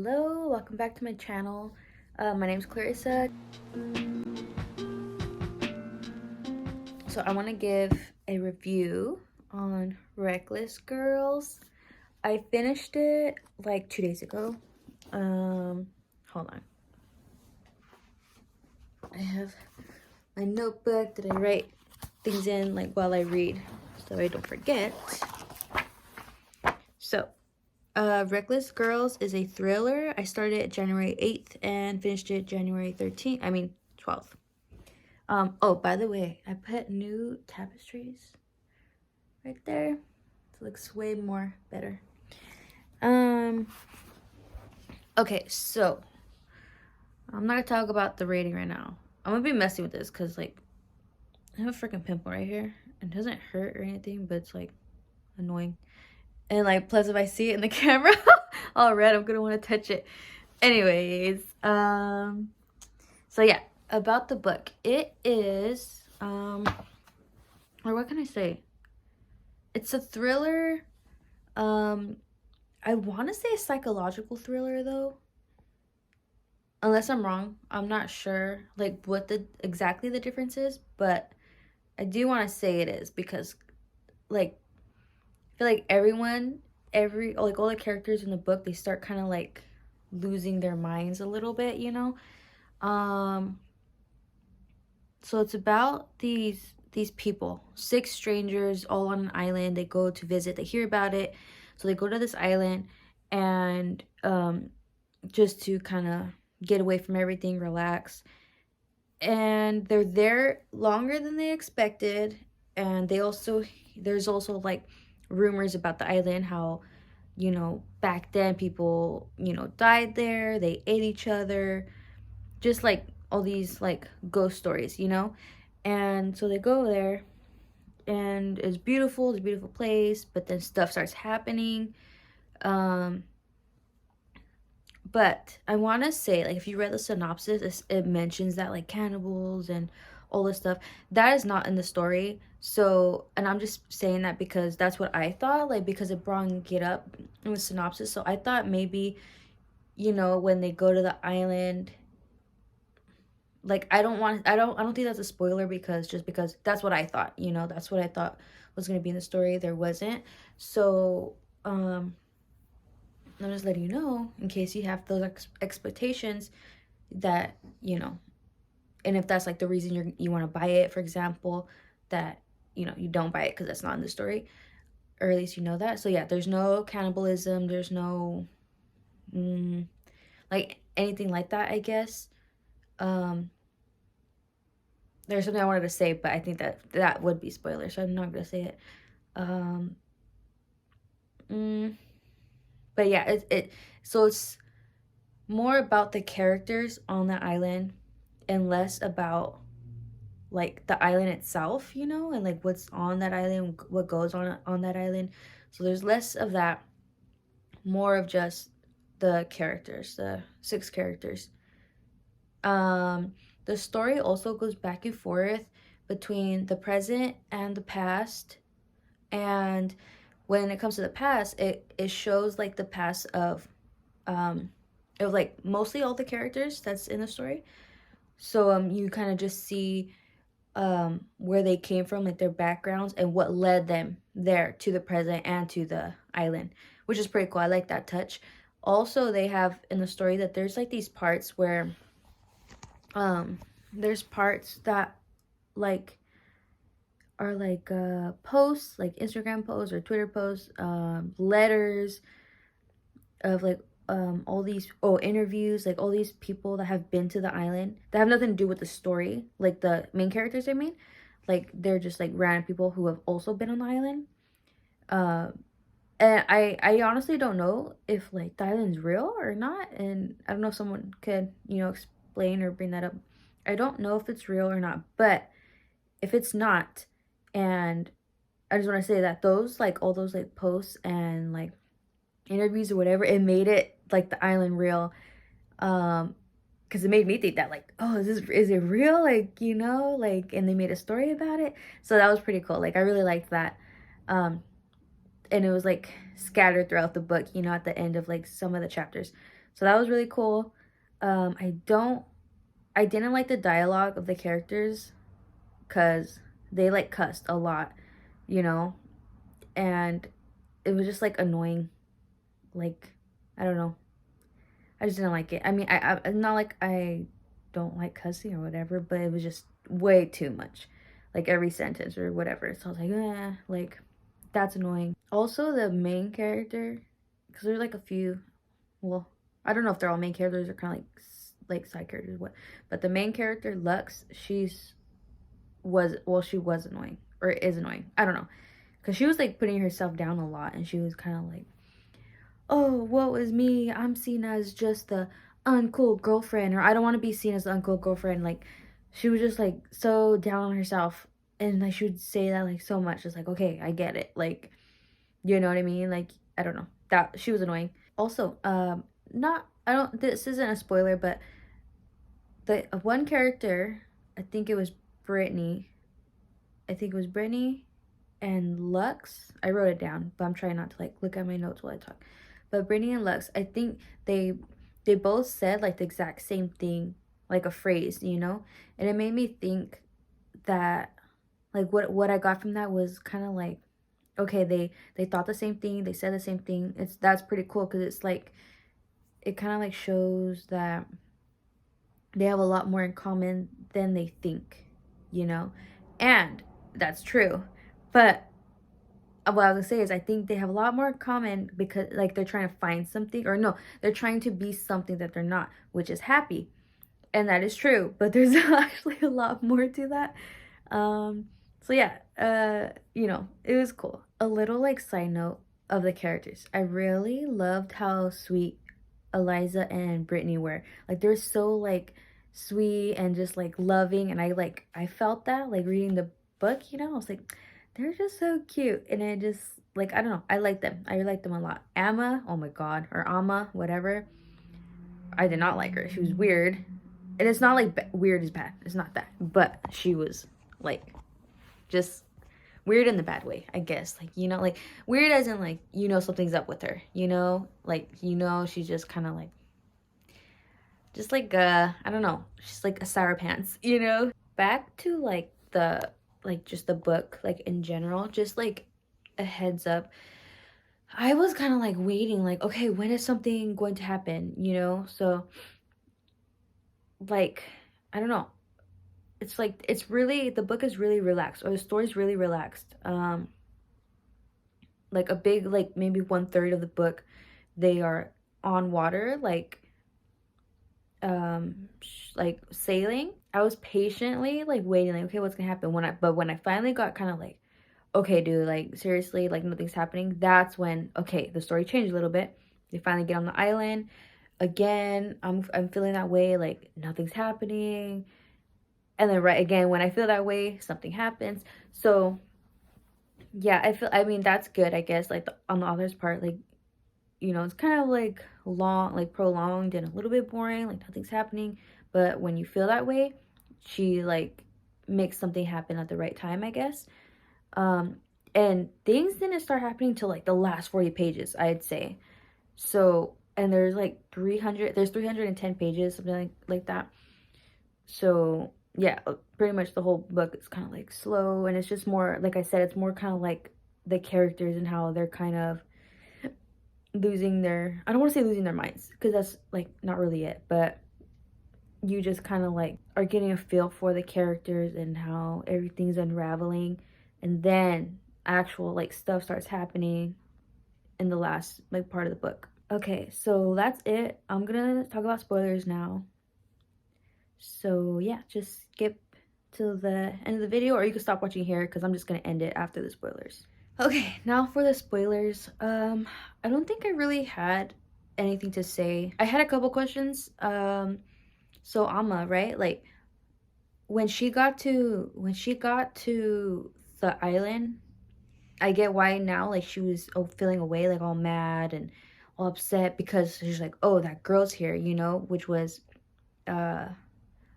Hello, welcome back to my channel. My name's Clarissa. So I want to give a review on Reckless Girls. I finished it like 2 days ago. Hold on. I have my notebook that I write things in like while I read so I don't forget. So Reckless Girls is a thriller. I started it January 8th and finished it January 12th. Oh, by the way, I put new tapestries right there. It looks way more better. Okay, so I'm not gonna talk about the rating right now. I'm gonna be messing with this because like I have a freaking pimple right here. It doesn't hurt or anything, but it's like annoying. And like plus if I see it in the camera all red, I'm gonna want to touch it. Anyways, so yeah, about the book. It is or what can I say? It's a thriller. I want to say a psychological thriller though. Unless I'm wrong, I'm not sure like what the exactly the difference is, but I do want to say it is because like I feel like all the characters in the book, they start kind of like losing their minds a little bit, you know? So it's about these people, six strangers all on an island. They go to visit, they hear about it. So they go to this island and just to kind of get away from everything, relax. And they're there longer than they expected. And there's also like rumors about the island, how, back then people, died there, they ate each other, just like all these like ghost stories. And so they go there and it's a beautiful place, but then stuff starts happening. But I want to say, like, if you read the synopsis, it mentions that, like, cannibals and all this stuff. That is not in the story. So, and I'm just saying that because that's what I thought, like, because it brought it up in the synopsis. So I thought maybe, when they go to the island, like, I don't think that's a spoiler because that's what I thought, that's what I thought was going to be in the story. There wasn't. So, I'm just letting you know in case you have those expectations that, and if that's like the reason you want to buy it, for example, that, you don't buy it because that's not in the story, or at least you know that. So yeah, there's no cannibalism. There's no, like anything like that, I guess. There's something I wanted to say, but I think that would be spoiler, so I'm not going to say it. But yeah, so it's more about the characters on the island and less about like the island itself, and like what's on that island, what goes on that island. So there's less of that, more of just the characters, the six characters. The story also goes back and forth between the present and the past. And when it comes to the past, it shows like the past of like mostly all the characters that's in the story. So you kind of just see where they came from, like their backgrounds and what led them there to the present and to the island, which is pretty cool. I like that touch. Also, they have in the story that there's like these parts where there's parts that like are like posts, like Instagram posts or Twitter posts, letters of like all these interviews, like all these people that have been to the island that have nothing to do with the story, like the main characters, I mean, like they're just like random people who have also been on the island. And I honestly don't know if like the island's real or not, and I don't know if someone could explain or bring that up. I don't know if it's real or not, but if it's not, and I just want to say that those like all those like posts and like interviews or whatever, it made it like the island real, because it made me think that like, oh, is it real, like, like, and they made a story about it. So that was pretty cool. Like I really liked that. And it was like scattered throughout the book, at the end of like some of the chapters. So that was really cool. I didn't like the dialogue of the characters because they like cussed a lot, you know, and it was just like annoying. Like, I don't know. I just didn't like it. I mean, I not like I don't like cussing or whatever, but it was just way too much. Like every sentence or whatever. So I was like, like that's annoying. Also, the main character, because there's like a few, well, I don't know if they're all main characters or kind of like side characters, what, but the main character, Lux, she was annoying or is annoying. I don't know, because she was like putting herself down a lot, and she was kind of like, oh, woe is me. I'm seen as just the uncool girlfriend, or I don't want to be seen as the uncool girlfriend. Like, she was just like so down on herself, and like she would say that like so much. It's like, okay, I get it. Like, you know what I mean? Like, I don't know. That she was annoying. Also, not I don't. This isn't a spoiler, but the one character, I think it was Brittany. I think it was Brittany and Lux. I wrote it down, but I'm trying not to like look at my notes while I talk. But Brittany and Lux, I think they both said like the exact same thing, like a phrase, you know? And it made me think that like what I got from that was kind of like, okay, they thought the same thing, they said the same thing. That's pretty cool because it's like it kind of like shows that they have a lot more in common than they think, you know? And that's true. But what I was gonna say is I think they have a lot more in common because like they're trying to find something, or no, they're trying to be something that they're not, which is happy. And that is true, but there's actually a lot more to that. So yeah, it was cool. A little like side note of the characters. I really loved how sweet Eliza and Brittany were. Like they're so like sweet and just like loving, and I felt that like reading the book, you know. I was like, they're just so cute, and I just like, I don't know, I like them. I like them a lot. Amma, oh my god, or Amma, whatever. I did not like her. She was weird. And it's not like weird is bad. It's not that. But she was like just weird in the bad way, I guess. Like, you know, like weird as in like, you know, something's up with her, you know? Like, you know, she's just kind of like, just like, I don't know. She's like a sour pants, you know? Back to like just the book, like in general, just like a heads up. I was kind of like waiting, like, okay, when is something going to happen, you know? So, like, I don't know. It's like it's really, the book is really relaxed, or the story's really relaxed. Like a big, like maybe 1/3 of the book they are on water, like sailing. I was patiently like waiting, like, okay, what's gonna happen? When I finally got kind of like, okay, dude, like seriously, like nothing's happening, that's when, okay, the story changed a little bit. They finally get on the island again. I'm feeling that way, like nothing's happening. And then right again, when I feel that way, something happens. So yeah, I mean, that's good, I guess, like on the author's part, like, you know, it's kind of like long, like prolonged and a little bit boring, like nothing's happening. But when you feel that way, she like makes something happen at the right time, I guess. Um, and things didn't start happening till like the last 40 pages, I'd say. So, and there's 310 pages, something like that. So yeah, pretty much the whole book is kind of like slow, and it's just more, like I said, it's more kind of like the characters and how they're kind of losing their, I don't want to say losing their minds, because that's like not really it, but you just kind of like are getting a feel for the characters and how everything's unraveling, and then actual like stuff starts happening in the last like part of the book. Okay, so that's it. I'm gonna talk about spoilers now. So yeah, just skip to the end of the video, or you can stop watching here because I'm just gonna end it after the spoilers. Okay, now for the spoilers. I don't think I really had anything to say. I had a couple questions. So Amma, right? Like when she got to the island, I get why now, like she was feeling away, like all mad and all upset because she's like, oh, that girl's here, you know, which was uh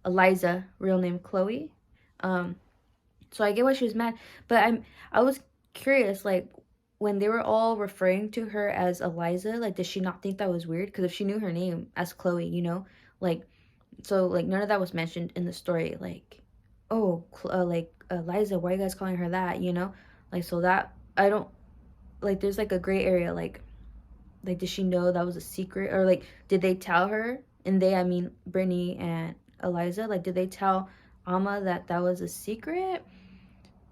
Eliza, real name Chloe. So I get why she was mad, but I was curious, like, when they were all referring to her as Eliza, like, did she not think that was weird? Because if she knew her name as Chloe, you know, like, so like none of that was mentioned in the story. Like, oh, like Eliza, why are you guys calling her that? You know, like, so that I don't like. There's like a gray area. Like, did she know that was a secret, or like, did they tell her? And they, I mean, Brittany and Eliza, like, did they tell Alma that that was a secret?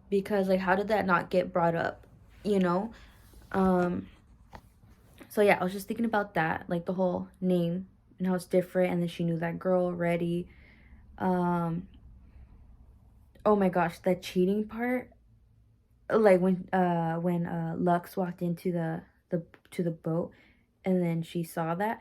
Because like, how did that not get brought up? You know. Um, so yeah, I was just thinking about that, like the whole name and how it's different, and then she knew that girl already. Um, oh my gosh, that cheating part, like when Lux walked into the to the boat, and then she saw that.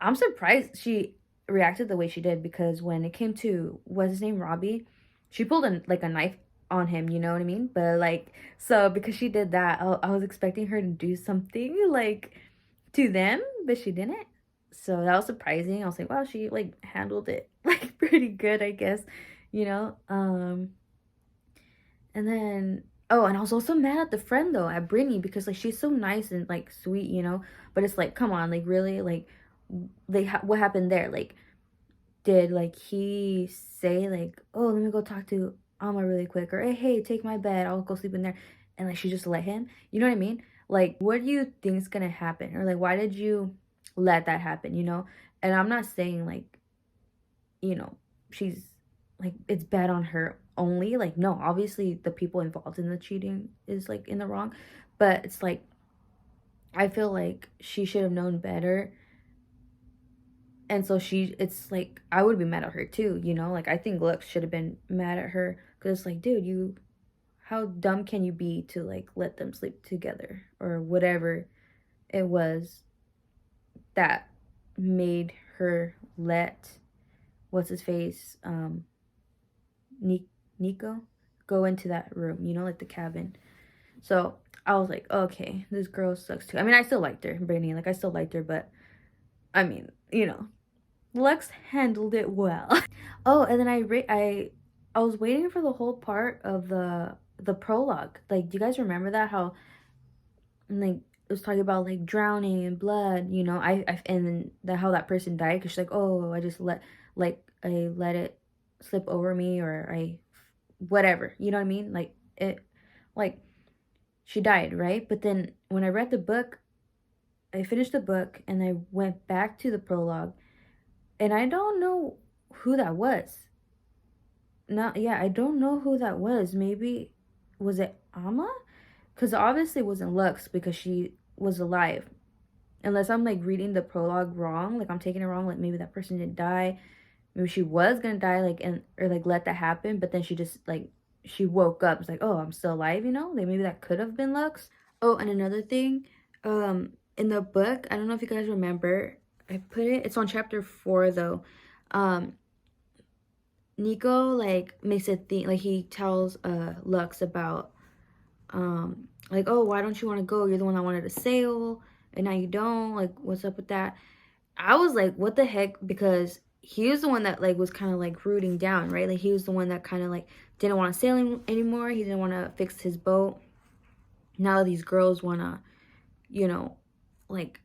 I'm surprised she reacted the way she did, because when it came to, what's his name, Robbie, she pulled like a knife on him, you know what I mean? But like, so because she did that, I was expecting her to do something like to them, but she didn't. So that was surprising. I was like, wow, she like handled it like pretty good, I guess, you know. And then, oh, and I was also mad at the friend though, at Brittany, because like she's so nice and like sweet, you know. But it's like, come on, like really, like what happened there? Like, did like he say like, oh, let me go talk to Alma really quick, or hey, take my bed, I'll go sleep in there, and like she just let him? You know what I mean? Like, what do you think's gonna happen, or like why did you let that happen? You know? And I'm not saying like, you know, she's like, it's bad on her only. Like, no, obviously the people involved in the cheating is like in the wrong, but it's like, I feel like she should have known better. And so it's like, I would be mad at her too, you know? Like, I think Lux should have been mad at her, because it's like, dude, how dumb can you be to like let them sleep together, or whatever it was that made her let, what's his face, Nico go into that room, you know, like the cabin. So I was like, okay, this girl sucks too. I mean, I still liked her, Brittany. Like, I still liked her, but I mean, you know, Lex handled it well. Oh, and then I was waiting for the whole part of the prologue. Like, do you guys remember that? How like it was talking about like drowning and blood, you know? I and then how that person died, because she's like, oh, I just I let it slip over me, or I whatever, you know what I mean? Like it, like she died, right? But then when I read the book, I finished the book and I went back to the prologue, and I don't know who that was. Not yeah, I don't know who that was. Maybe was it Amma? Because obviously it wasn't Lux, because she was alive. Unless I'm like reading the prologue wrong, like I'm taking it wrong, like maybe that person didn't die. Maybe she was gonna die, like, and or like let that happen, but then she just like she woke up. It's like, oh, I'm still alive, you know? Like, maybe that could have been Lux. Oh, and another thing, in the book, I don't know if you guys remember, I put it, it's on chapter 4 though. Um, Nico like makes it think, like he tells Lux about like, oh, why don't you want to go? You're the one that wanted to sail, and now you don't. Like, what's up with that? I was like, what the heck? Because he was the one that like was kind of like rooting down, right? Like, he was the one that kind of like didn't want to sail anymore. He didn't want to fix his boat. Now these girls want to, you know, like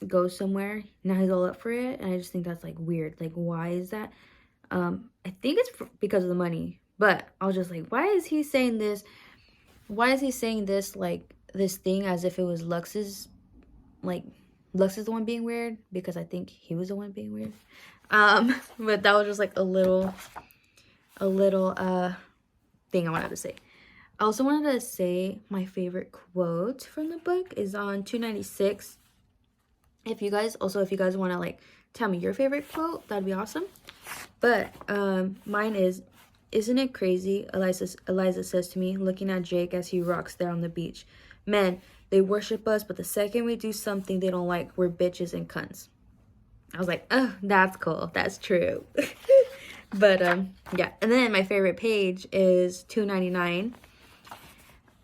go somewhere. Now he's all up for it, and I just think that's like weird. Like, why is that? I think it's because of the money, but I was just like, why is he saying this? Why is he saying this, like, this thing as if it was Lux's, like, Lux is the one being weird? Because I think he was the one being weird. But that was just, like, a little, thing I wanted to say. I also wanted to say my favorite quote from the book is on 296. If you guys want to, like, tell me your favorite quote, that'd be awesome. But, mine is, isn't it crazy, Eliza says to me, looking at Jake as he rocks there on the beach. Men, they worship us, but the second we do something they don't like, we're bitches and cunts. I was like, oh, that's cool. That's true. But, yeah. And then my favorite page is 299.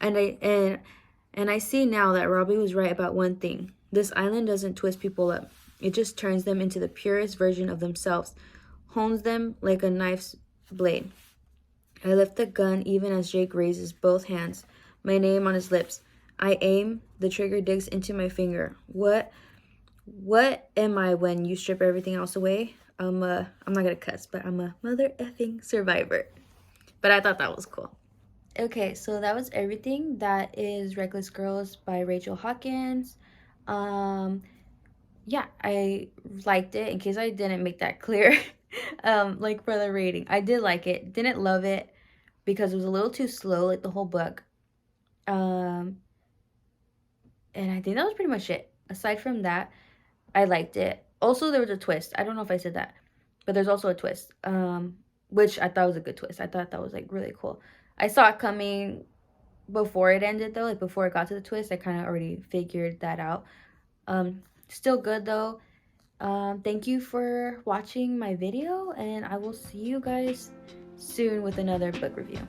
And I see now that Robbie was right about one thing. This island doesn't twist people up. It just turns them into the purest version of themselves. Hones them like a knife's blade. I lift the gun even as Jake raises both hands, my name on his lips. I aim, the trigger digs into my finger. What am I when you strip everything else away? I'm not gonna cuss, but I'm a mother effing survivor. But I thought that was cool. Okay, so that was everything. That is Reckless Girls by Rachel Hawkins. Yeah, I liked it, in case I didn't make that clear. Like for the rating, I did like it. Didn't love it because it was a little too slow, like the whole book. Um, and I think that was pretty much it. Aside from that, I liked it. Also, there was a twist. I don't know if I said that, but there's also a twist, which I thought was a good twist. I thought that was like really cool. I saw it coming before it ended though, like before it got to the twist. I kind of already figured that out. Still good though. Thank you for watching my video, and I will see you guys soon with another book review.